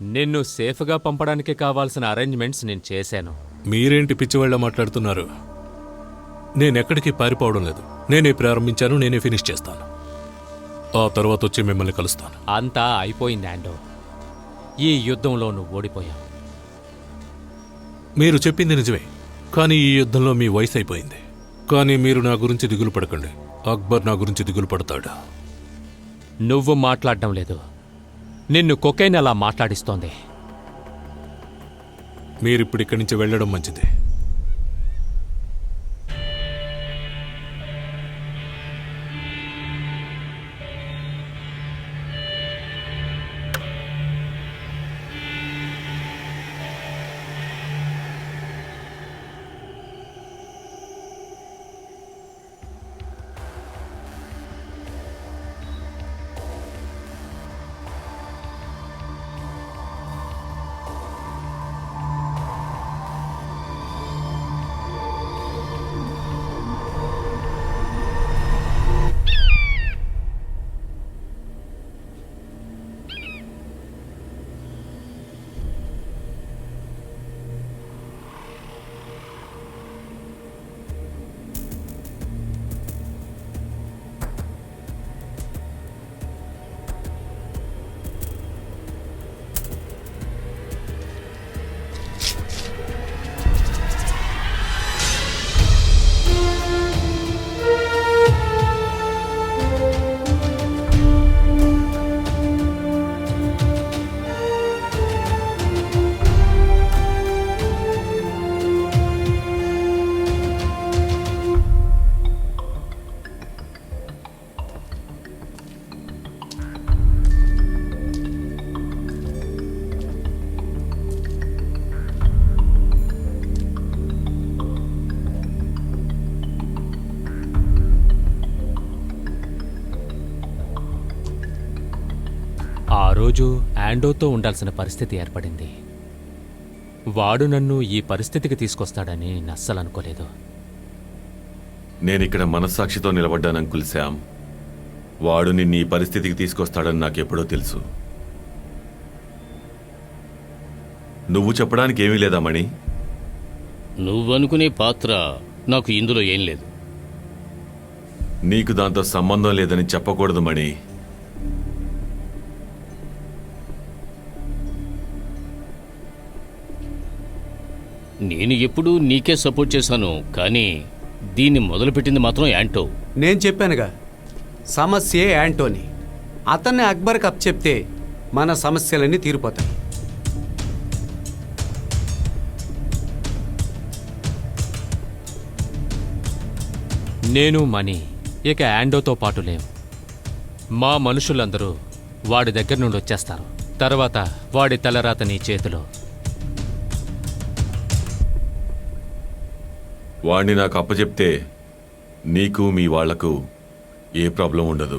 నిన్ను సేఫ్గా పంపడానికి కావాల్సిన అరేంజ్మెంట్స్ నేను చేశాను. మీరేంటి పిచ్చివాళ్ళ మాట్లాడుతున్నారు? నేనెక్కడికి పారిపోవడం లేదు. నేనే ప్రారంభించాను, నేనే ఫినిష్ చేస్తాను. ఆ తర్వాత వచ్చి మిమ్మల్ని కలుస్తాను. అంతా అయిపోయింది ఆండో. ఈ యుద్ధంలో నువ్వు ఓడిపోయావు. మీరు చెప్పింది నిజమే, కానీ ఈ యుద్ధంలో మీ వయసు అయిపోయింది. కానీ మీరు నా గురించి దిగులు పడకండి. అక్బర్ నా గురించి దిగులు పడతాడు. నువ్వు మాట్లాడడం లేదు. నిన్ను కొకైన్ అలా మాట్లాడిస్తోంది. మీరిప్పుడు ఇక్కడి నుంచి వెళ్ళడం మంచిది. ఆ రోజు ఆండోతో ఉండాల్సిన పరిస్థితి ఏర్పడింది. వాడు నన్ను ఈ పరిస్థితికి తీసుకొస్తాడని నేను అస్సలు అనుకోలేదు. నేనిక్కడ మనస్సాక్షితో నిలబడ్డాను అంకుల్ శామ్. వాడు నిన్ను ఈ పరిస్థితికి తీసుకొస్తాడని నాకెప్పుడో తెలుసు. నువ్వు చెప్పడానికి ఏమీ లేదా మణి? నువ్వనుకునే పాత్ర నాకు ఇందులో ఏం లేదు. నీకు దాంతో సంబంధం లేదని చెప్పకూడదు మణి. నేను ఎప్పుడూ నీకే సపోర్ట్ చేశాను, కానీ దీన్ని మొదలుపెట్టింది మాత్రం యాంటో. నేను చెప్పానుగా, సమస్యే యాంటోని. అతన్ని అక్బర్కి అప్పచెప్తే మన సమస్యలన్నీ తీరిపోతాయి. నేను మనీ ఇక ఆండోతో పాటు లేం. మా మనుషులందరూ వాడి దగ్గర నుండి వచ్చేస్తారు. తర్వాత వాడి తలరాత నీ చేతిలో. వాణ్ణి నాకు అప్పచెప్తే నీకు మీ వాళ్లకు ఏ ప్రాబ్లం ఉండదు.